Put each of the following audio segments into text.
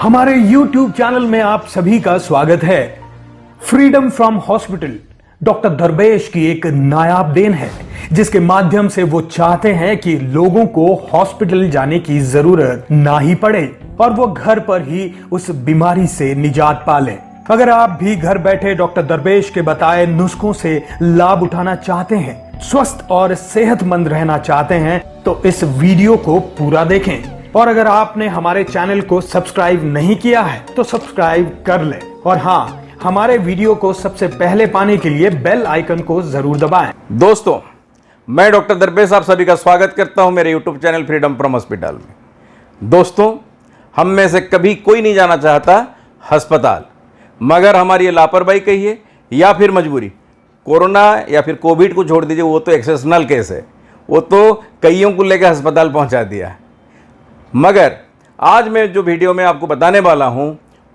हमारे YouTube channel में आप सभी का स्वागत है। फ्रीडम फ्रॉम हॉस्पिटल डॉक्टर दरवेश की एक नायाब देन है, जिसके माध्यम से वो चाहते हैं कि लोगों को हॉस्पिटल जाने की जरूरत ना ही पड़े और वो घर पर ही उस बीमारी से निजात पा लें। अगर आप भी घर बैठे डॉक्टर दरवेश के बताए नुस्खों से लाभ उठाना चाहते हैं, स्वस्थ और सेहतमंद रहना चाहते हैं, तो इस वीडियो को पूरा देखें। और अगर आपने हमारे चैनल को सब्सक्राइब नहीं किया है तो सब्सक्राइब कर लें। और हाँ, हमारे वीडियो को सबसे पहले पाने के लिए बेल आइकन को जरूर दबाएं। दोस्तों, मैं डॉक्टर दरवेश आप सभी का स्वागत करता हूं मेरे YouTube channel freedom from hospital में। दोस्तों, हम में से कभी कोई नहीं जाना चाहता अस्पताल, मगर हमारी ये लापरवाही कहिए या फिर मजबूरी, कोरोना या फिर कोविड को छोड़ दीजिए, वो तो एक्सेप्शनल केस है, वो तो कईयों को लेकर अस्पताल पहुंचा दिया है। मगर आज मैं जो वीडियो में आपको बताने वाला हूं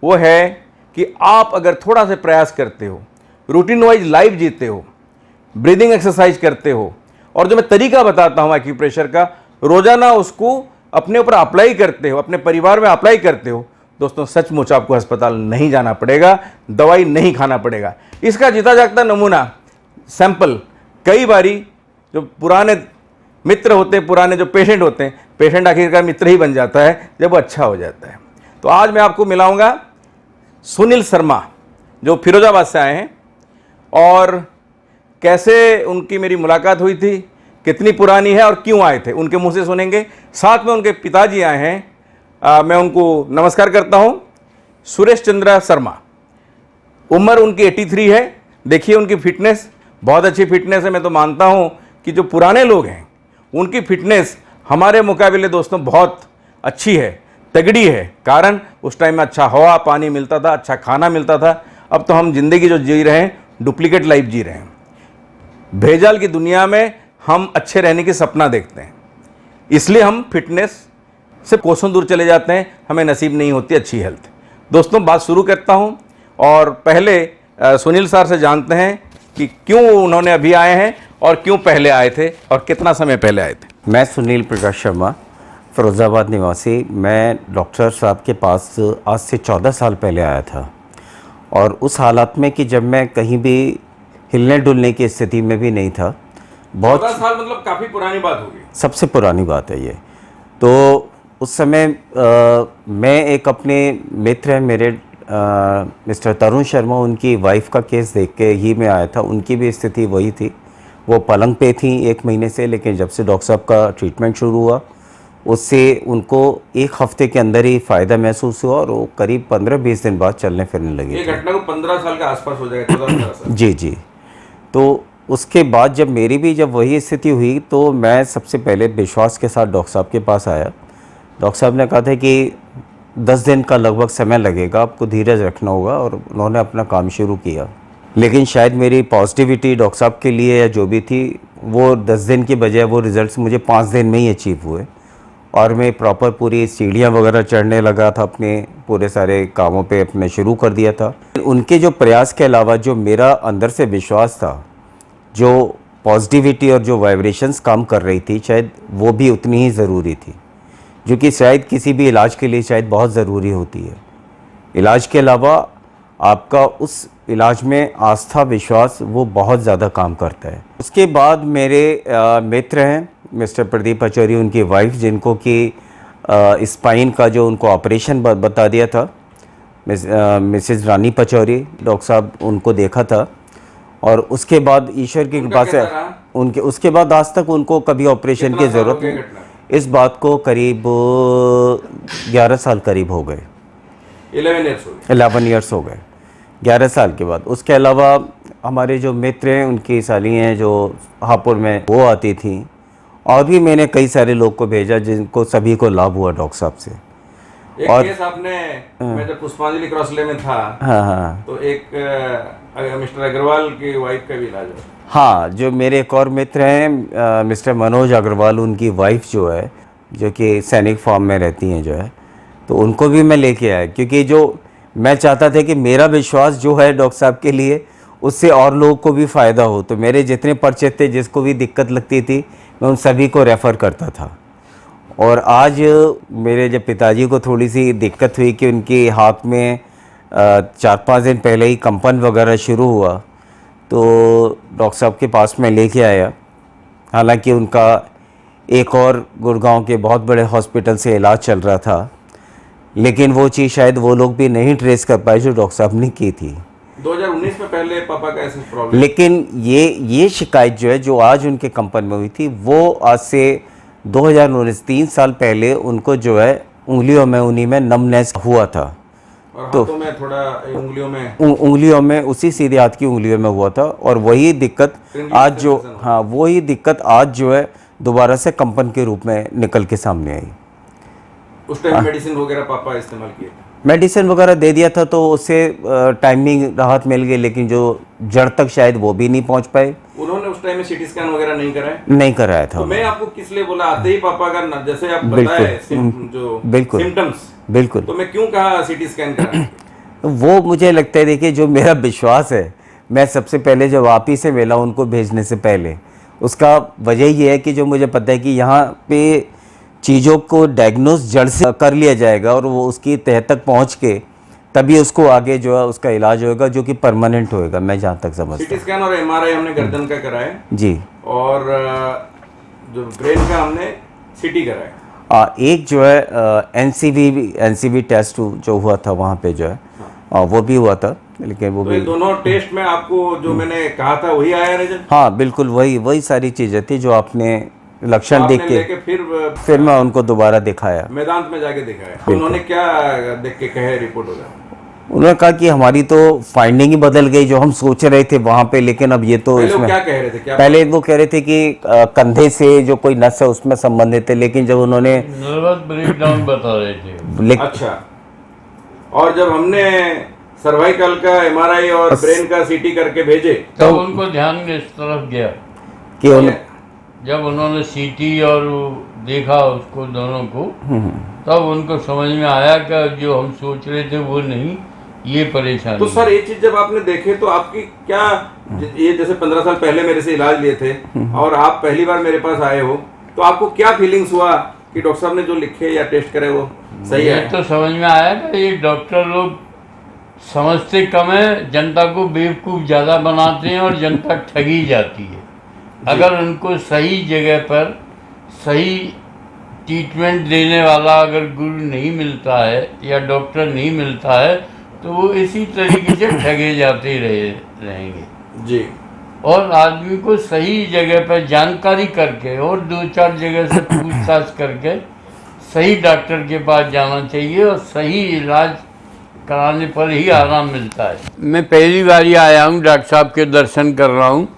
वो है कि आप अगर थोड़ा सा प्रयास करते हो, रूटीन वाइज लाइफ जीते हो, ब्रीदिंग एक्सरसाइज करते हो, और जो मैं तरीका बताता हूं एक्यूप्रेशर का, रोजाना उसको अपने ऊपर अप्लाई करते हो, अपने परिवार में अप्लाई करते हो, दोस्तों सचमुच आपको अस्पताल नहीं जाना पड़ेगा, दवाई नहीं खाना पड़ेगा। इसका जीता जागता नमूना सैंपल कई बारी जो पुराने मित्र होते हैं, पुराने जो पेशेंट होते हैं, पेशेंट आखिरकार मित्र ही बन जाता है जब वो अच्छा हो जाता है। तो आज मैं आपको मिलाऊंगा सुनील शर्मा, जो फिरोजाबाद से आए हैं, और कैसे उनकी मेरी मुलाकात हुई थी, कितनी पुरानी है और क्यों आए थे, उनके मुंह से सुनेंगे। साथ में उनके पिताजी आए हैं, मैं उनको नमस्कार करता हूं। सुरेश चंद्र शर्मा, उम्र उनकी 83 है। देखिए उनकी फिटनेस, बहुत अच्छी फिटनेस है। मैं तो मानता हूं कि जो पुराने लोग हैं उनकी फिटनेस हमारे मुकाबले दोस्तों बहुत अच्छी है, तगड़ी है। कारण उस टाइम में अच्छा हवा पानी मिलता था, अच्छा खाना मिलता था। अब तो हम जिंदगी जो जी रहे हैं, डुप्लीकेट लाइफ जी रहे हैं। भेजाल की दुनिया में हम अच्छे रहने की सपना देखते हैं, इसलिए हम फिटनेस से कोसों दूर चले जाते हैं, हमें नसीब नहीं होती अच्छी हेल्थ। दोस्तों, बात शुरू करता हूँ, और पहले सुनील सर से जानते हैं कि क्यों उन्होंने अभी आए हैं और क्यों पहले आए थे और कितना समय पहले आए थे। मैं सुनील प्रकाश शर्मा, फिरोज़ाबाद निवासी। मैं डॉक्टर साहब के पास आज से 14 साल पहले आया था, और उस हालात में कि जब मैं कहीं भी हिलने डुलने की स्थिति में भी नहीं था। बहुत 14 साल मतलब काफ़ी पुरानी बात होगी। सबसे पुरानी बात है ये। तो उस समय मैं एक अपने मित्र हैं मेरे, मिस्टर तरुण शर्मा, उनकी वाइफ का केस देख के ही मैं आया था। उनकी भी स्थिति वही थी, वो पलंग पे थी 1 महीने से, लेकिन जब से डॉक्टर साहब का ट्रीटमेंट शुरू हुआ उससे उनको 1 हफ्ते के अंदर ही फ़ायदा महसूस हुआ, और वो करीब 15-20 दिन बाद चलने फिरने लगे। ये घटना को 15 साल के आसपास हो जाएगा, 14 साल। जी जी। तो उसके बाद जब मेरी भी जब वही स्थिति हुई, तो मैं सबसे पहले विश्वास के साथ डॉक्टर साहब के पास आया। डॉक्टर साहब ने कहा था कि 10 दिन का लगभग समय लगेगा, आपको धीरज रखना होगा, और उन्होंने अपना काम शुरू किया। लेकिन शायद मेरी पॉजिटिविटी डॉक्टर साहब के लिए या जो भी थी, वो 10 दिन की बजाय वो रिज़ल्ट्स मुझे 5 दिन में ही अचीव हुए, और मैं प्रॉपर पूरी सीढ़ियाँ वगैरह चढ़ने लगा था, अपने पूरे सारे कामों पे अपने शुरू कर दिया था। उनके जो प्रयास के अलावा जो मेरा अंदर से विश्वास था, जो पॉजिटिविटी और जो वाइब्रेशंस काम कर रही थी, शायद वो भी उतनी ही ज़रूरी थी, जो कि शायद किसी भी इलाज के लिए शायद बहुत ज़रूरी होती है। इलाज के अलावा आपका उस इलाज में आस्था विश्वास वो बहुत ज़्यादा काम करता है। उसके बाद मेरे मित्र हैं मिस्टर प्रदीप पचौरी, उनकी वाइफ, जिनको कि स्पाइन का जो उनको ऑपरेशन बता दिया था, मिसेज रानी पचौरी, डॉक्टर साहब उनको देखा था, और उसके बाद ईश्वर की कृपा से उनके उसके बाद आज तक उनको कभी ऑपरेशन की ज़रूरत नहीं। इस बात को करीब 11 साल करीब हो गए, 11 ईयर्स हो गए, 11 साल के बाद। उसके अलावा हमारे जो मित्र हैं, उनकी साली हैं जो हापुड़ में, वो आती थी, और भी मैंने कई सारे लोग को भेजा जिनको सभी को लाभ हुआ डॉक्टर साहब से। एक और केस आपने, मैं जब पुष्पांजलि क्रॉसले में था, हाँ, तो एक मिस्टर अग्रवाल की वाइफ का भी इलाज हुआ। हाँ, जो मेरे एक और मित्र हैं मिस्टर मनोज अग्रवाल, उनकी वाइफ जो है, जो कि सैनिक फार्म में रहती हैं जो है, तो उनको भी मैं लेके आया, क्योंकि जो मैं चाहता था कि मेरा विश्वास जो है डॉक्टर साहब के लिए, उससे और लोगों को भी फ़ायदा हो। तो मेरे जितने परिचित थे, जिसको भी दिक्कत लगती थी, मैं उन सभी को रेफ़र करता था। और आज मेरे जब पिताजी को थोड़ी सी दिक्कत हुई कि उनके हाथ में 4-5 दिन पहले ही कंपन वगैरह शुरू हुआ, तो डॉक्टर साहब के पास में लेके आया। हालांकि उनका एक और गुड़गांव के बहुत बड़े हॉस्पिटल से इलाज चल रहा था, लेकिन वो चीज़ शायद वो लोग भी नहीं ट्रेस कर पाए जो डॉक्टर साहब ने की थी। 2019 में पहले पापा का ऐसा प्रॉब्लम, लेकिन ये शिकायत जो है जो आज उनके कंपन में हुई थी, वो आज से 2019 3 साल पहले उनको जो है उंगलियों में उन्हीं में नमनेस हुआ था। और हाथों में थोड़ा उंगलियों में उसी सीधे हाथ की उंगलियों में हुआ था। और वही दिक्कत आज जो वही दिक्कत आज जो है दोबारा से कंपन के रूप में निकल के सामने आई। उस टाइम मेडिसिन वगैरह पापा इस्तेमाल किए? मेडिसिन वगैरह दे दिया था तो उससे टाइमिंग राहत मिल गई, लेकिन जो जड़ तक शायद वो भी नहीं पहुंच पाए। उन्होंने उस टाइम में सीटी स्कैन वगैरह नहीं कराया था। तो मैं आपको किस लिए बोला, आते ही पापा का जैसे आप बताए जो सिम्टम्स, बिल्कुल, तो मैं क्यों कहा सीटी स्कैन करा? वो मुझे लगता है, देखिए जो मेरा विश्वास है, मैं सबसे पहले जब आप ही से मिला उनको भेजने से पहले, उसका वजह ये है कि जो मुझे पता है कि यहाँ पे चीज़ों को डायग्नोस जड़ से कर लिया जाएगा और वो उसकी तह तक पहुँच के तभी उसको आगे जो है उसका इलाज होगा जो कि परमानेंट होएगा। मैं जहाँ तक समझता हूँ। सीटी स्कैन और एमआरआई हमने गर्दन का कराया जी, और जो ब्रेन का हमने सीटी कराया। एक जो है एनसीवी टेस्ट जो हुआ था वहाँ पे जो है वो भी हुआ था, लेकिन वो तो भी दोनों टेस्ट में आपको जो मैंने कहा था वही आया रिजल्ट? हाँ बिल्कुल, वही सारी चीज़ें थी जो आपने लक्षण देख के फिर मैं उनको दोबारा दिखाया, मैदान में जाके दिखाया। तो उन्होंने क्या देख के कहे रिपोर्ट होगा? उन्होंने कहा कि हमारी तो फाइंडिंग ही बदल गई, जो हम सोच रहे थे वहाँ पे, लेकिन अब ये तो इसमें क्या कह रहे थे? पहले वो कह रहे थे कि कंधे से जो कोई नस है उसमें संबंधित है, लेकिन जब उन्होंने नर्वस ब्रेकडाउन बता रहे थे। अच्छा, और जब हमने सर्वाइकल का एमआरआई और ब्रेन का सीटी करके भेजे तो उनको ध्यान इस तरफ गया कि जब उन्होंने सीटी और देखा उसको दोनों को, तब उनको समझ में आया कि जो हम सोच रहे थे वो नहीं, ये परेशानी। तो सर ये चीज जब आपने देखे तो आपकी क्या, ये जैसे 15 साल पहले मेरे से इलाज लिए थे और आप पहली बार मेरे पास आए हो, तो आपको क्या फीलिंग्स हुआ कि डॉक्टर साहब ने जो लिखे या टेस्ट करे वो सही है? तो समझ में आया कि ये डॉक्टर लोग समझते कम है, जनता को बेवकूफ़ ज़्यादा बनाते हैं और जनता ठगी जाती है। अगर उनको सही जगह पर सही ट्रीटमेंट देने वाला अगर गुरु नहीं मिलता है या डॉक्टर नहीं मिलता है तो वो इसी तरीके से ठगे जाते रहेंगे जी। और आदमी को सही जगह पर जानकारी करके और 2-4 जगह से पूछताछ करके सही डॉक्टर के पास जाना चाहिए और सही इलाज कराने पर ही आराम मिलता है। मैं पहली बार ही आया हूँ, डॉक्टर साहब के दर्शन कर रहा हूँ,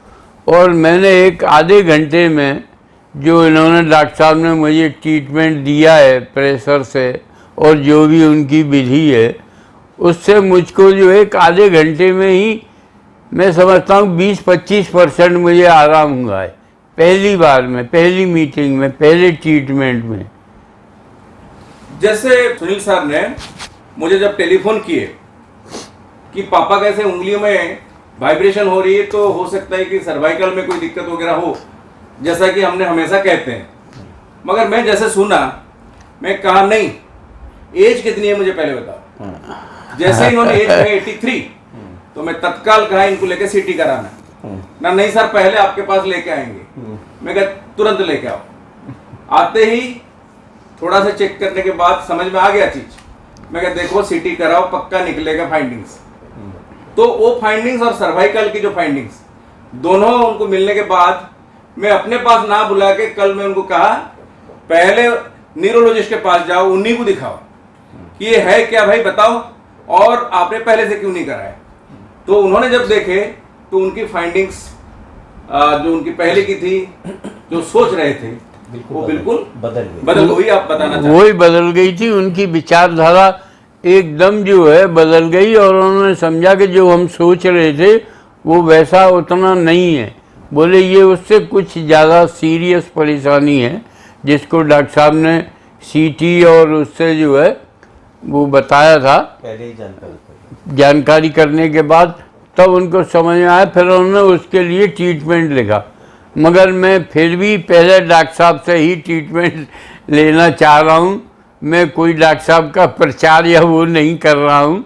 और मैंने एक आधे घंटे में जो इन्होंने डॉक्टर साहब ने मुझे ट्रीटमेंट दिया है प्रेशर से और जो भी उनकी विधि है उससे मुझको जो एक आधे घंटे में ही मैं समझता हूँ 20-25% मुझे आराम हुआ है। पहली बार में, पहली मीटिंग में, पहले ट्रीटमेंट में। जैसे सुनील सर ने मुझे जब टेलीफोन किए कि पापा कैसे उंगलियों में वाइब्रेशन हो रही है, तो हो सकता है कि सर्वाइकल में कोई दिक्कत वगैरह हो, जैसा कि हमने हमेशा कहते हैं। मगर मैं जैसे सुना, मैं कहा नहीं, एज कितनी है मुझे पहले बताओ। जैसे इन्होंने एज कहा 83, तो मैं तत्काल कहा इनको लेके सीटी कराना ना। नहीं सर पहले आपके पास लेके आएंगे। मैं कहा तुरंत लेके आओ। आते ही थोड़ा सा चेक करने के बाद समझ में आ गया चीज। मैं कहा देखो सीटी कराओ, पक्का निकलेगा फाइंडिंग्स। तो वो फाइंडिंग्स और सर्वाइकल की जो फाइंडिंग्स दोनों उनको मिलने के बाद मैं अपने पास ना बुला के कल मैं उनको कहा पहले न्यूरोलॉजिस्ट के पास जाओ, उन्हीं को दिखाओ कि ये है क्या भाई बताओ, और आपने पहले से क्यों नहीं कराया। तो उन्होंने जब देखे तो उनकी फाइंडिंग्स जो उनकी पहले की थी, जो सोच रहे थे, वो बिल्कुल बदल गई। आप बताना चाहते? वही बदल गई थी, उनकी विचारधारा एकदम जो है बदल गई और उन्होंने समझा कि जो हम सोच रहे थे वो वैसा उतना नहीं है। बोले ये उससे कुछ ज़्यादा सीरियस परेशानी है, जिसको डॉक्टर साहब ने सीटी और उससे जो है वो बताया था। पहले ही जानकारी करने के बाद तब उनको समझ में आया, फिर उन्होंने उसके लिए ट्रीटमेंट लिखा। मगर मैं फिर भी पहले डॉक्टर साहब से ही ट्रीटमेंट लेना चाह रहा हूँ। मैं कोई डॉक्टर साहब का प्रचार या वो नहीं कर रहा हूँ,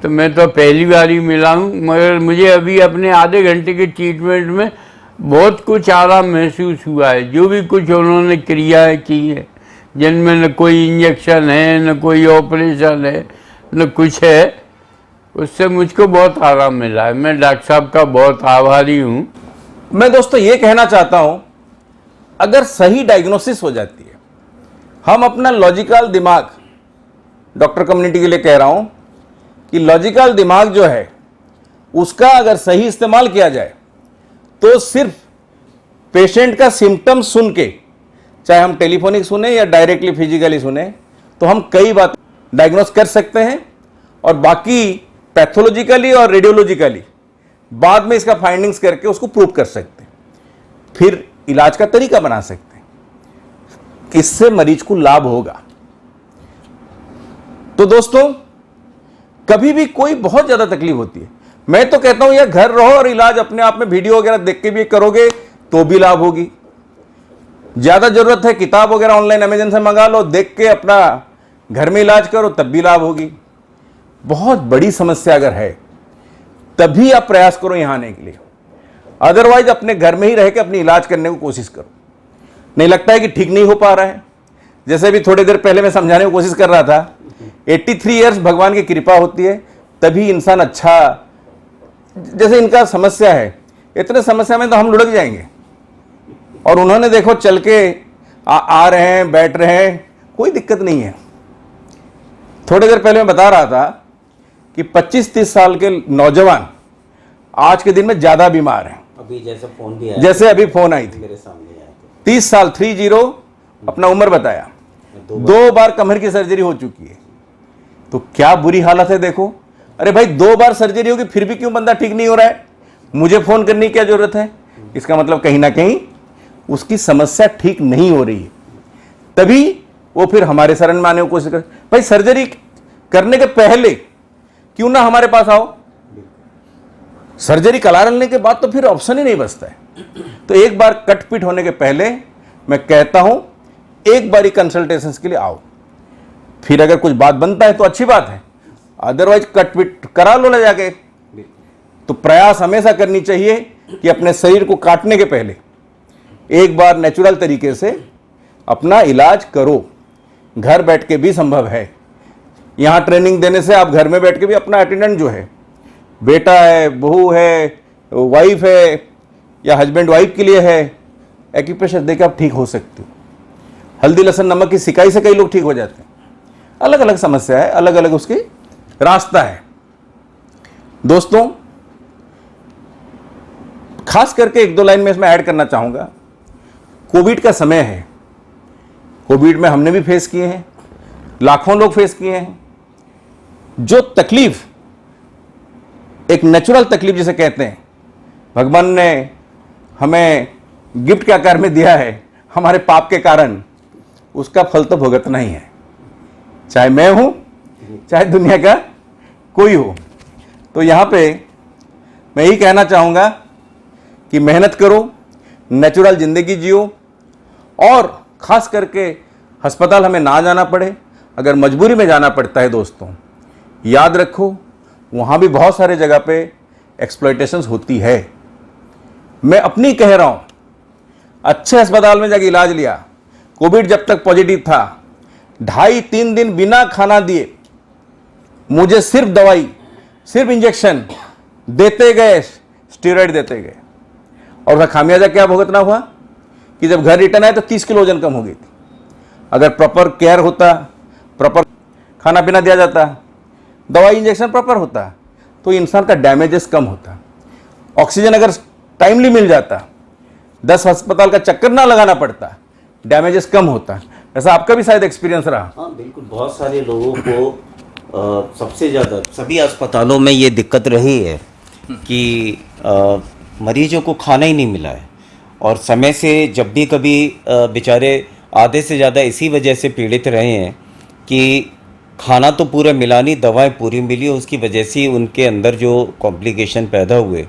तो मैं तो पहली बार ही मिला हूँ, मगर मुझे अभी अपने आधे घंटे के ट्रीटमेंट में बहुत कुछ आराम महसूस हुआ है। जो भी कुछ उन्होंने क्रियाएँ की है, जिनमें न कोई इंजेक्शन है, न कोई ऑपरेशन है, न कुछ है, उससे मुझको बहुत आराम मिला है। मैं डॉक्टर साहब का बहुत आभारी हूँ। मैं दोस्तों ये कहना चाहता हूं, अगर सही डायग्नोसिस हो जाती है, हम अपना लॉजिकल दिमाग, डॉक्टर कम्युनिटी के लिए कह रहा हूं कि लॉजिकल दिमाग जो है उसका अगर सही इस्तेमाल किया जाए तो सिर्फ पेशेंट का सिम्टम सुन के, चाहे हम टेलीफोनिक सुने या डायरेक्टली फिजिकली सुने, तो हम कई बात डायग्नोस कर सकते हैं और बाकी पैथोलॉजिकली और रेडियोलॉजिकली बाद में इसका फाइंडिंग्स करके उसको प्रूव कर सकते हैं, फिर इलाज का तरीका बना सकते हैं, इससे मरीज को लाभ होगा। तो दोस्तों, कभी भी कोई बहुत ज्यादा तकलीफ होती है, मैं तो कहता हूं यार घर रहो और इलाज अपने आप में वीडियो वगैरह देख के भी करोगे तो भी लाभ होगी। ज्यादा जरूरत है किताब वगैरह ऑनलाइन अमेजन से मंगा लो, देख के अपना घर में इलाज करो तब भी लाभ होगी। बहुत बड़ी समस्या अगर है तभी आप प्रयास करो यहां आने के लिए, अदरवाइज अपने घर में ही रह के अपनी इलाज करने को कोशिश करो। नहीं लगता है कि ठीक नहीं हो पा रहा है, जैसे अभी थोड़ी देर पहले मैं समझाने की कोशिश कर रहा था, 83 ईयर्स भगवान की कृपा होती है तभी इंसान अच्छा, जैसे इनका समस्या है, इतने समस्या में तो हम लुढ़क जाएंगे, और उन्होंने देखो चल के आ रहे हैं, बैठ रहे हैं, कोई दिक्कत नहीं है। थोड़ी देर पहले मैं बता रहा था कि 25-30 साल के नौजवान आज के दिन में ज्यादा बीमार हैं। अभी जैसे फोन भी आया, जैसे अभी फोन आई थी, मेरे सामने आया, 30 साल 30 अपना उम्र बताया, 2 बार कमर की सर्जरी हो चुकी है। तो क्या बुरी हालत है देखो। अरे भाई 2 बार सर्जरी होगी फिर भी क्यों बंदा ठीक नहीं हो रहा है, मुझे फोन करने की क्या जरूरत है? इसका मतलब कहीं ना कहीं उसकी समस्या ठीक नहीं हो रही है, तभी वो फिर हमारे शरण में आने की कोशिश कर। भाई सर्जरी करने के पहले क्यों ना हमारे पास आओ, सर्जरी करा लेने के बाद तो फिर ऑप्शन ही नहीं बचता है। तो एक बार कट पिट होने के पहले मैं कहता हूं एक बारी कंसल्टेशंस के लिए आओ, फिर अगर कुछ बात बनता है तो अच्छी बात है, अदरवाइज कट पिट करा लो ले जाके। तो प्रयास हमेशा करनी चाहिए कि अपने शरीर को काटने के पहले एक बार नेचुरल तरीके से अपना इलाज करो। घर बैठ के भी संभव है, यहाँ ट्रेनिंग देने से आप घर में बैठ के भी अपना अटेंडेंट जो है, बेटा है, बहू है, वाइफ है, या हस्बैंड वाइफ के लिए है, एक्यूप्रेशर देकर आप ठीक हो सकते हो। हल्दी लहसुन नमक की सिकाई से कई लोग ठीक हो जाते हैं। अलग अलग समस्या है, अलग अलग उसकी रास्ता है। दोस्तों, खास करके 1-2 लाइन में इसमें ऐड करना चाहूंगा, कोविड का समय है, कोविड में हमने भी फेस किए हैं, लाखों लोग फेस किए हैं। जो तकलीफ, एक नेचुरल तकलीफ जिसे कहते हैं, भगवान ने हमें गिफ्ट के आकार में दिया है हमारे पाप के कारण, उसका फल तो भुगतना ही है, चाहे मैं हूं चाहे दुनिया का कोई हो। तो यहां पे मैं यही कहना चाहूंगा कि मेहनत करो, नेचुरल जिंदगी जियो, और खास करके अस्पताल हमें ना जाना पड़े। अगर मजबूरी में जाना पड़ता है दोस्तों, याद रखो वहां भी बहुत सारे जगह पे एक्सप्लॉयटेशंस होती है। मैं अपनी कह रहा हूं, अच्छे अस्पताल में जाके इलाज लिया, कोविड जब तक पॉजिटिव था 2.5-3 दिन बिना खाना दिए मुझे सिर्फ दवाई, सिर्फ इंजेक्शन देते गए, स्टेरॉइड देते गए, और उसका खामियाजा क्या भुगतना हुआ कि जब घर रिटर्न आए तो 30 किलो वजन कम हो गई थी। अगर प्रॉपर केयर होता, प्रॉपर खाना पीना दिया जाता, दवाई इंजेक्शन प्रॉपर होता, तो इंसान का डैमेजेस कम होता, ऑक्सीजन अगर टाइमली मिल जाता, 10 अस्पताल का चक्कर ना लगाना पड़ता, डैमेजेस कम होता। ऐसा आपका भी शायद एक्सपीरियंस रहा। हाँ बिल्कुल, बहुत सारे लोगों को सबसे ज़्यादा सभी अस्पतालों में ये दिक्कत रही है कि मरीजों को खाना ही नहीं मिला है, और समय से जब भी कभी बेचारे आधे से ज़्यादा इसी वजह से पीड़ित रहे हैं कि खाना तो पूरा मिला नहीं, दवाएं पूरी मिली, उसकी वजह से उनके अंदर जो कॉम्प्लिकेशन पैदा हुए,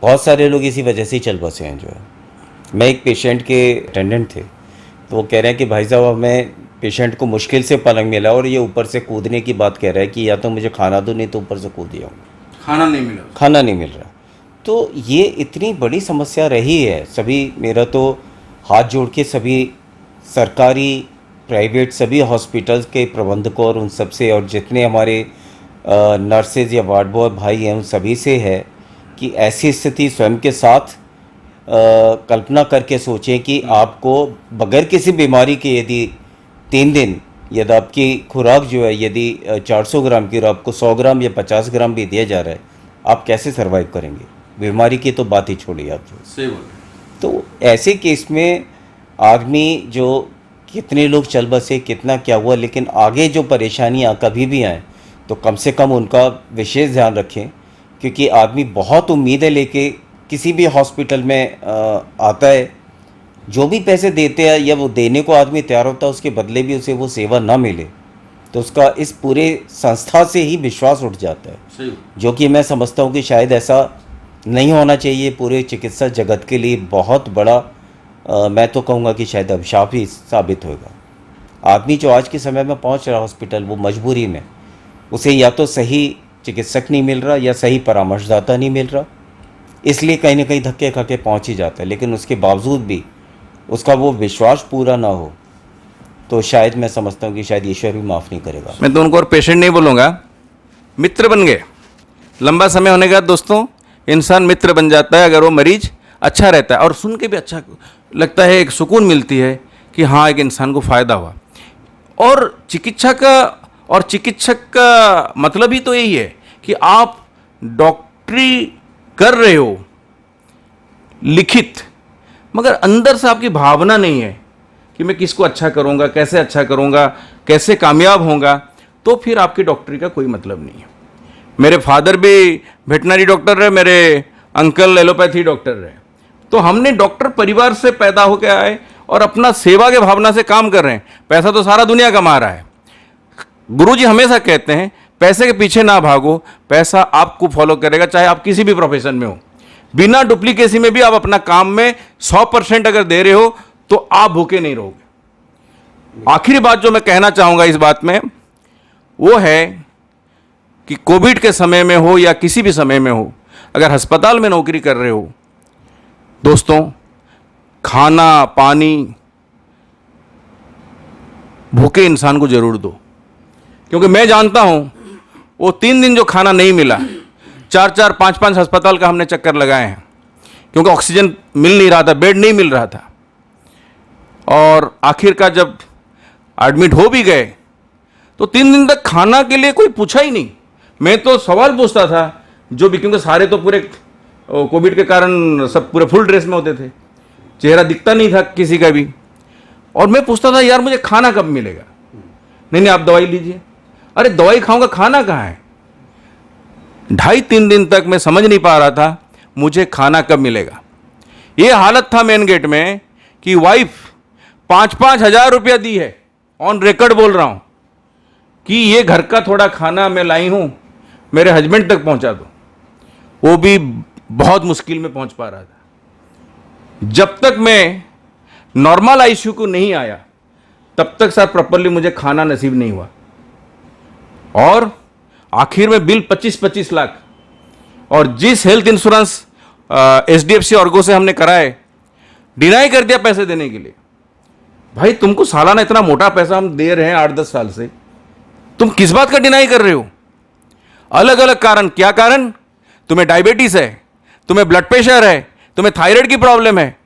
बहुत सारे लोग इसी वजह से ही चल बसे हैं। जो है, मैं एक पेशेंट के अटेंडेंट थे, तो वो कह रहे हैं कि भाई साहब हमें पेशेंट को मुश्किल से पलंग मिला और ये ऊपर से कूदने की बात कह रहा है कि या तो मुझे खाना दो, नहीं तो ऊपर से कूद जाऊँ, खाना नहीं मिला। खाना नहीं मिल रहा। तो ये इतनी बड़ी समस्या रही है। सभी, मेरा तो हाथ जोड़ के सभी सरकारी प्राइवेट सभी हॉस्पिटल्स के प्रबंधकों और उन सब से, और जितने हमारे नर्सेज या वार्ड बॉय भाई हैं उन सभी से है कि ऐसी स्थिति स्वयं के साथ कल्पना करके सोचें कि आपको बगैर किसी बीमारी के यदि 3 दिन यदि आपकी खुराक जो है यदि 400 ग्राम की और आपको 100 ग्राम या 50 ग्राम भी दिया जा रहा है, आप कैसे सर्वाइव करेंगे? बीमारी की तो बात ही छोड़िए आप। सही बोल। तो ऐसे केस में आदमी जो कितने लोग चल बसे, कितना क्या हुआ, लेकिन आगे जो परेशानियां कभी भी आएँ तो कम से कम उनका विशेष ध्यान रखें, क्योंकि आदमी बहुत उम्मीदें लेके किसी भी हॉस्पिटल में आता है। जो भी पैसे देते हैं या वो देने को आदमी तैयार होता है, उसके बदले भी उसे वो सेवा ना मिले तो उसका इस पूरे संस्था से ही विश्वास उठ जाता है। सही। जो कि मैं समझता हूँ कि शायद ऐसा नहीं होना चाहिए। पूरे चिकित्सा जगत के लिए बहुत बड़ा मैं तो कहूँगा कि शायद अभिशाप ही साबित होगा। आदमी जो आज के समय में पहुँच रहा हॉस्पिटल, वो मजबूरी में, उसे या तो सही चिकित्सक नहीं मिल रहा या सही परामर्शदाता नहीं मिल रहा, इसलिए कहीं ना कहीं धक्के खा के पहुँच ही जाता है। लेकिन उसके बावजूद भी उसका वो विश्वास पूरा ना हो तो शायद मैं समझता हूँ कि शायद ईश्वर भी माफ़ नहीं करेगा। मैं तो उनको और पेशेंट नहीं बोलूँगा, मित्र बन गए। लंबा समय होने के बाद दोस्तों इंसान मित्र बन जाता है अगर वो मरीज अच्छा रहता है, और सुन के भी अच्छा लगता है, एक सुकून मिलती है कि हाँ एक इंसान को फ़ायदा हुआ। और चिकित्सक का मतलब ही तो यही है कि आप डॉक्टरी कर रहे हो लिखित, मगर अंदर से आपकी भावना नहीं है कि मैं किसको अच्छा करूँगा, कैसे अच्छा करूँगा, कैसे कामयाब होगा, तो फिर आपकी डॉक्टरी का कोई मतलब नहीं है। मेरे फादर भी वेटनरी डॉक्टर रहे, मेरे अंकल एलोपैथी डॉक्टर रहे, तो हमने डॉक्टर परिवार से पैदा होकर आए और अपना सेवा के भावना से काम कर रहे हैं। पैसा तो सारा दुनिया कमा रहा है। गुरुजी हमेशा कहते हैं पैसे के पीछे ना भागो, पैसा आपको फॉलो करेगा, चाहे आप किसी भी प्रोफेशन में हो। बिना डुप्लीकेसी में भी आप अपना काम में 100% अगर दे रहे हो तो आप भूखे नहीं रहोगे। आखिरी बात जो मैं कहना चाहूंगा इस बात में वो है कि कोविड के समय में हो या किसी भी समय में हो, अगर अस्पताल में नौकरी कर रहे हो दोस्तों, खाना पानी भूखे इंसान को जरूर दो। क्योंकि मैं जानता हूं वो 3 दिन जो खाना नहीं मिला, 4-4, 5-5 अस्पताल का हमने चक्कर लगाए हैं, क्योंकि ऑक्सीजन मिल नहीं रहा था, बेड नहीं मिल रहा था। और आखिरकार जब एडमिट हो भी गए तो 3 दिन तक खाना के लिए कोई पूछा ही नहीं। मैं तो सवाल पूछता था जो भी, क्योंकि सारे तो पूरे कोविड के कारण सब पूरे फुल ड्रेस में होते थे, चेहरा दिखता नहीं था किसी का भी। और मैं पूछता था यार मुझे खाना कब मिलेगा? नहीं आप दवाई लीजिए। अरे दवाई खाऊंगा, खाना कहाँ है? 2.5-3 दिन तक मैं समझ नहीं पा रहा था मुझे खाना कब मिलेगा। ये हालत था मेन गेट में कि वाइफ 5-5 हज़ार रुपया दी है, ऑन रिकॉर्ड बोल रहा हूं कि ये घर का थोड़ा खाना मैं लाई हूं, मेरे हस्बैंड तक पहुंचा दो। वो भी बहुत मुश्किल में पहुंच पा रहा था। जब तक मैं नॉर्मल आईसीयू को नहीं आया तब तक सर प्रॉपरली मुझे खाना नसीब नहीं हुआ। और आखिर में बिल 25-25 लाख, और जिस हेल्थ इंश्योरेंस HDFC ऑर्गो से हमने कराए, डिनाई कर दिया पैसे देने के लिए। भाई तुमको सालाना इतना मोटा पैसा हम दे रहे हैं 8-10 साल से, तुम किस बात का डिनाई कर रहे हो? अलग अलग कारण। क्या कारण? तुम्हें डायबिटीज है, तुम्हें ब्लड प्रेशर है, तुम्हें थायराइड की प्रॉब्लम है।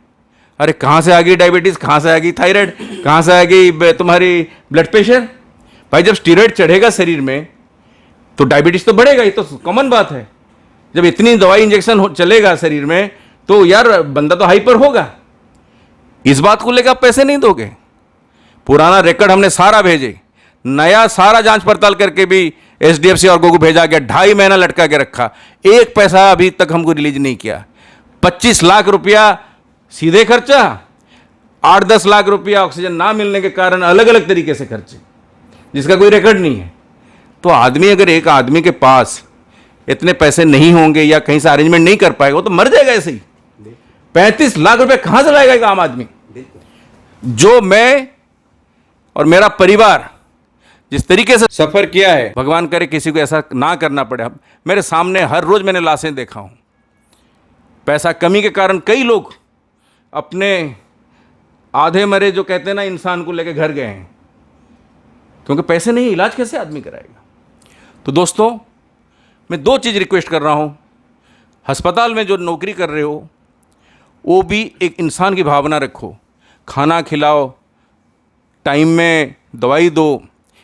अरे कहां से आ गई डायबिटीज, कहां से आ गई थायराइड, कहां से आ गई तुम्हारी ब्लड प्रेशर? भाई जब स्टीरॉयड चढ़ेगा शरीर में तो डायबिटीज तो बढ़ेगा, ये तो कॉमन बात है। जब इतनी दवाई इंजेक्शन चलेगा शरीर में तो यार बंदा तो हाइपर होगा। इस बात को लेकर आप पैसे नहीं दोगे? पुराना रिकॉर्ड हमने सारा भेजे, नया सारा जांच पड़ताल करके भी HDFC ऑर्गो को भेजा गया, 2.5 महीना लटका के रखा, 1 पैसा अभी तक हमको रिलीज नहीं किया। 25 लाख रुपया सीधे खर्चा, 8-10 लाख रुपया ऑक्सीजन ना मिलने के कारण अलग अलग तरीके से खर्चे, जिसका कोई रिकॉर्ड नहीं है। तो आदमी, अगर एक आदमी के पास इतने पैसे नहीं होंगे या कहीं से अरेंजमेंट नहीं कर पाएगा, वो तो मर जाएगा ऐसे ही। 35 लाख रुपए कहां से लाएगा एक आम आदमी? जो मैं और मेरा परिवार जिस तरीके से सफ़र किया है, भगवान करे किसी को ऐसा ना करना पड़े। मेरे सामने हर रोज़ मैंने लाशें देखा हूँ। पैसा कमी के कारण कई लोग अपने आधे मरे जो कहते हैं ना इंसान को लेकर घर गए हैं, क्योंकि पैसे नहीं, इलाज कैसे आदमी कराएगा। तो दोस्तों, मैं दो चीज़ रिक्वेस्ट कर रहा हूँ। अस्पताल में जो नौकरी कर रहे हो वो भी एक इंसान की भावना रखो, खाना खिलाओ, टाइम में दवाई दो,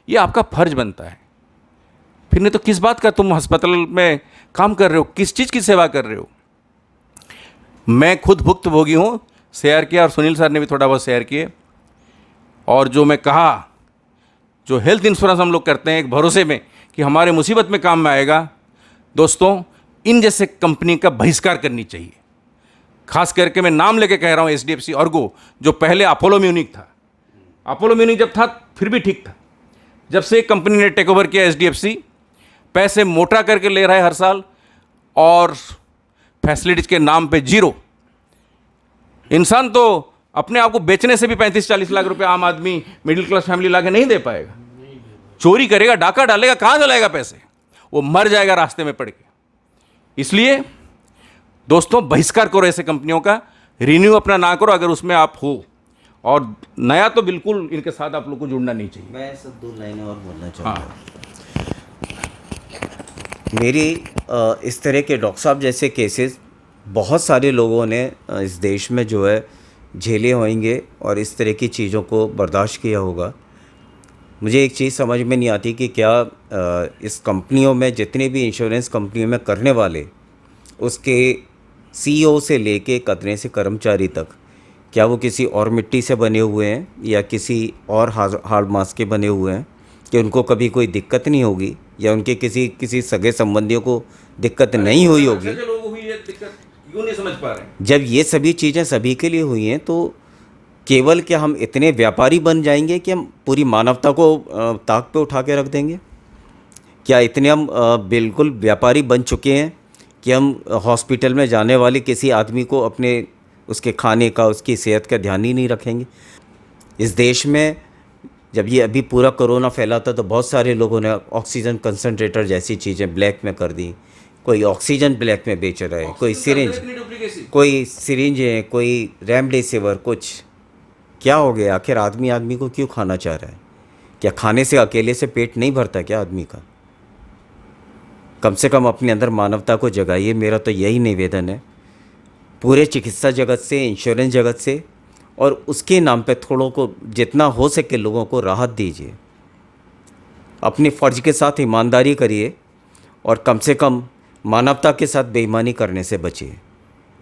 ये आपका फर्ज बनता है। फिर नहीं तो किस बात का तुम अस्पताल में काम कर रहे हो, किस चीज़ की सेवा कर रहे हो। मैं खुद भुक्तभोगी हूँ, शेयर किया और सुनील सर ने भी थोड़ा बहुत शेयर किए। और जो मैं कहा, जो हेल्थ इंश्योरेंस हम लोग करते हैं एक भरोसे में कि हमारे मुसीबत में काम में आएगा, दोस्तों इन जैसे कंपनी का बहिष्कार करनी चाहिए। खास करके मैं नाम लेके कह रहा हूँ HDFC अर्गो, जो पहले अपोलो म्यूनिक था। अपोलो म्यूनिक जब था फिर भी ठीक था, जब से कंपनी ने टेक ओवर किया HDFC, पैसे मोटा करके ले रहा है हर साल और फैसिलिटीज के नाम पे जीरो। इंसान तो अपने आप को बेचने से भी 35-40 लाख रुपए आम आदमी मिडिल क्लास फैमिली लाके नहीं दे पाएगा। चोरी करेगा, डाका डालेगा, कहाँ से लाएगा पैसे? वो मर जाएगा रास्ते में पड़ के। इसलिए दोस्तों बहिष्कार करो ऐसे कंपनियों का, रिन्यू अपना ना करो अगर उसमें आप हो, और नया तो बिल्कुल इनके साथ आप लोग को जुड़ना नहीं चाहिए। मैं सब 2 लाइनें और बोलना चाहूँगा। मेरी इस तरह के डॉक्टर साहब जैसे केसेस बहुत सारे लोगों ने इस देश में जो है झेले होंगे और इस तरह की चीज़ों को बर्दाश्त किया होगा। मुझे एक चीज़ समझ में नहीं आती कि क्या इस कंपनियों में जितने भी इंश्योरेंस कंपनियों में करने वाले, उसके CEO से लेके कतरे से कर्मचारी तक, क्या वो किसी और मिट्टी से बने हुए हैं या किसी और हार्ड मास के बने हुए हैं कि उनको कभी कोई दिक्कत नहीं होगी, या उनके किसी सगे संबंधियों को दिक्कत नहीं हुई होगी। क्यों नहीं समझ पा रहे? जब ये सभी चीज़ें सभी के लिए हुई हैं, तो केवल क्या हम इतने व्यापारी बन जाएंगे कि हम पूरी मानवता को ताक पे उठा के रख देंगे? क्या इतने हम बिल्कुल व्यापारी बन चुके हैं कि हम हॉस्पिटल में जाने वाले किसी आदमी को अपने उसके खाने का, उसकी सेहत का ध्यान ही नहीं रखेंगे? इस देश में जब ये अभी पूरा कोरोना फैला था तो बहुत सारे लोगों ने ऑक्सीजन कंसनट्रेटर जैसी चीज़ें ब्लैक में कर दी। कोई ऑक्सीजन ब्लैक में बेच रहा है, कोई सिरिंज है, कोई रेमडेसिविर, कुछ। क्या हो गया? आखिर आदमी को क्यों खाना चाह रहा है? क्या खाने से अकेले से पेट नहीं भरता क्या आदमी का? कम से कम अपने अंदर मानवता को जगाइए। मेरा तो यही निवेदन है पूरे चिकित्सा जगत से, इंश्योरेंस जगत से, और उसके नाम पे थोड़ों को जितना हो सके लोगों को राहत दीजिए। अपने फ़र्ज के साथ ईमानदारी करिए और कम से कम मानवता के साथ बेईमानी करने से बचिए।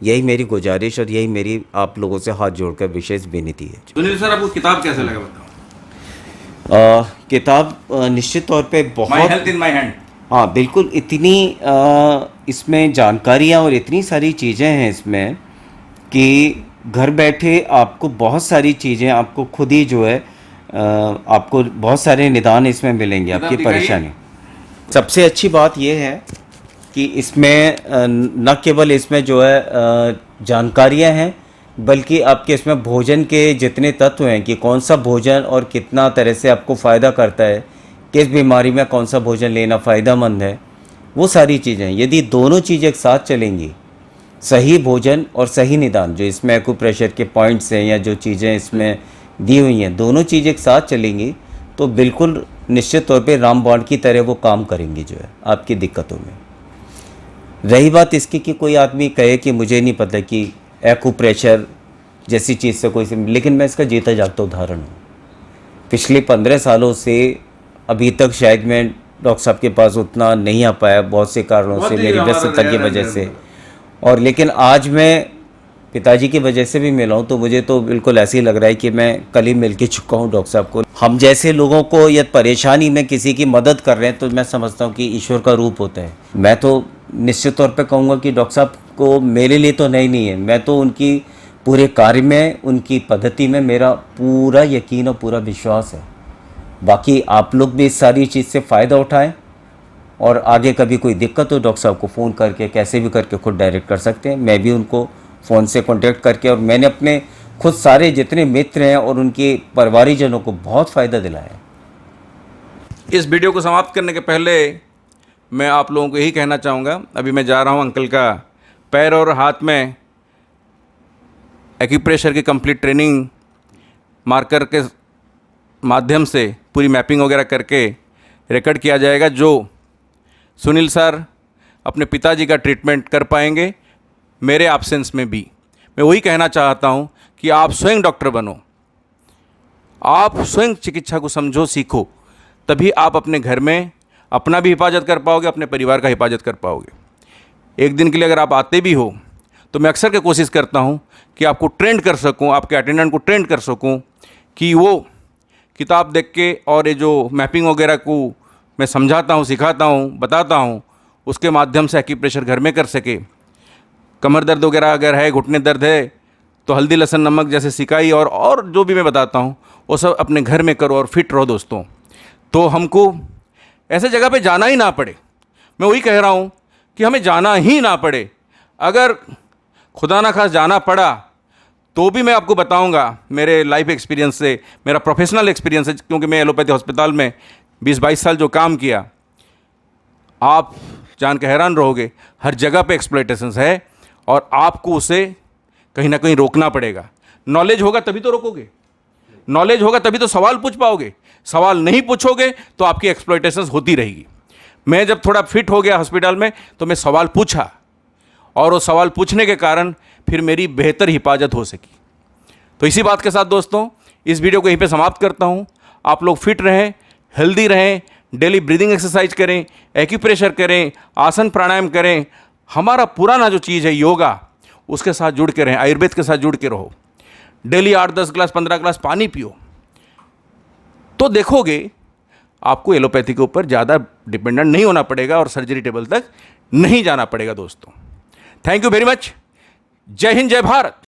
यही मेरी गुजारिश और यही मेरी आप लोगों से हाथ जोड़कर विशेष विनती है। सुनील सर, आपको किताब कैसे लगा बताओ? किताब निश्चित तौर पे बहुत my health in my hand. हाँ बिल्कुल, इतनी इसमें जानकारियाँ और इतनी सारी चीज़ें हैं इसमें कि घर बैठे आपको बहुत सारी चीज़ें, आपको खुद ही जो है आपको बहुत सारे निदान इसमें मिलेंगे आपकी परेशानी। सबसे अच्छी बात यह है कि इसमें न केवल इसमें जो है जानकारियाँ हैं, बल्कि आपके इसमें भोजन के जितने तत्व हैं कि कौन सा भोजन और कितना तरह से आपको फ़ायदा करता है, किस बीमारी में कौन सा भोजन लेना फ़ायदेमंद है, वो सारी चीज़ें यदि दोनों चीज़ें एक साथ चलेंगी, सही भोजन और सही निदान, जो इसमें एक्यूप्रेशर के पॉइंट्स हैं या जो चीज़ें इसमें दी हुई हैं, दोनों चीज़ें एक साथ चलेंगी तो बिल्कुल निश्चित तौर पे रामबाण की तरह वो काम करेंगी जो है आपकी दिक्कतों में। रही बात इसकी कि कोई आदमी कहे कि मुझे नहीं पता कि एक्यूप्रेशर जैसी चीज़ से कोई, लेकिन मैं इसका जीता जागता उदाहरण हूँ। पिछले 15 सालों से अभी तक शायद मैं डॉक्टर साहब के पास उतना नहीं आ पाया, बहुत से कारणों से, मेरी व्यस्तता की वजह से, और लेकिन आज मैं पिताजी की वजह से भी मिला हूँ तो मुझे तो बिल्कुल ऐसे ही लग रहा है कि मैं कल ही मिल के चुका हूँ डॉक्टर साहब को। हम जैसे लोगों को या परेशानी में किसी की मदद कर रहे हैं तो मैं समझता हूँ कि ईश्वर का रूप होता है। मैं तो निश्चित तौर पे कहूँगा कि डॉक्टर साहब को मेरे लिए तो नहीं है, मैं तो उनकी पूरे कार्य में, उनकी पद्धति में मेरा पूरा यकीन और पूरा विश्वास है। बाकी आप लोग भी इस सारी चीज़ से फ़ायदा उठाएं और आगे कभी कोई दिक्कत हो डॉक्टर साहब को फ़ोन करके कैसे भी करके खुद डायरेक्ट कर सकते हैं। मैं भी उनको फ़ोन से कांटेक्ट करके, और मैंने अपने खुद सारे जितने मित्र हैं और उनके परिवारीजनों को बहुत फ़ायदा दिलाया। इस वीडियो को समाप्त करने के पहले मैं आप लोगों को यही कहना चाहूँगा, अभी मैं जा रहा हूँ अंकल का पैर और हाथ में एक्यूप्रेशर की कंप्लीट ट्रेनिंग मार्कर के माध्यम से पूरी मैपिंग वगैरह करके रिकॉर्ड किया जाएगा, जो सुनील सर अपने पिताजी का ट्रीटमेंट कर पाएंगे मेरे एब्सेंस में भी। मैं वही कहना चाहता हूँ कि आप स्वयं डॉक्टर बनो, आप स्वयं चिकित्सा को समझो, सीखो, तभी आप अपने घर में अपना भी हिफाजत कर पाओगे, अपने परिवार का हिफाजत कर पाओगे। एक दिन के लिए अगर आप आते भी हो तो मैं अक्सर के कोशिश करता हूँ कि आपको ट्रेंड कर सकूँ, आपके अटेंडेंट को ट्रेंड कर सकूँ कि वो किताब देख के और ये जो मैपिंग वगैरह को मैं समझाता हूँ, सिखाता हूँ, बताता हूँ, उसके माध्यम से एक्यूप्रेशर घर में कर सके। कमर दर्द वगैरह अगर है, घुटने दर्द है, तो हल्दी लहसुन नमक जैसे सिकाई और जो भी मैं बताता हूँ वो सब अपने घर में करो और फिट रहो दोस्तों। तो हमको ऐसे जगह पे जाना ही ना पड़े। मैं वही कह रहा हूँ कि हमें जाना ही ना पड़े। अगर खुदा ना खास जाना पड़ा तो भी मैं आपको बताऊंगा मेरे लाइफ एक्सपीरियंस से, मेरा प्रोफेशनल एक्सपीरियंस है, क्योंकि मैं एलोपैथी हॉस्पिटल में 20-22 साल जो काम किया, आप जान के हैरान रहोगे। हर जगह पे एक्सप्लॉयटेशंस है और आपको उसे कहीं ना कहीं रोकना पड़ेगा। नॉलेज होगा तभी तो रोकोगे, नॉलेज होगा तभी तो सवाल पूछ पाओगे। सवाल नहीं पूछोगे तो आपकी एक्सप्लॉयटेशंस होती रहेगी। मैं जब थोड़ा फिट हो गया हॉस्पिटल में तो मैं सवाल पूछा और वो सवाल पूछने के कारण फिर मेरी बेहतर हिफाजत हो सकी। तो इसी बात के साथ दोस्तों इस वीडियो को यहीं पे समाप्त करता हूँ। आप लोग फिट रहें, हेल्दी रहें, डेली ब्रीदिंग एक्सरसाइज करें, एक्यूप्रेशर करें, आसन प्राणायाम करें। हमारा पुराना जो चीज़ है योगा, उसके साथ जुड़ के रहें, आयुर्वेद के साथ जुड़ के रहो। डेली 8-10 ग्लास 15 ग्लास पानी पियो, तो देखोगे आपको एलोपैथी के ऊपर ज़्यादा डिपेंडेंट नहीं होना पड़ेगा और सर्जरी टेबल तक नहीं जाना पड़ेगा दोस्तों। Thank you very much. जय हिंद, जय भारत।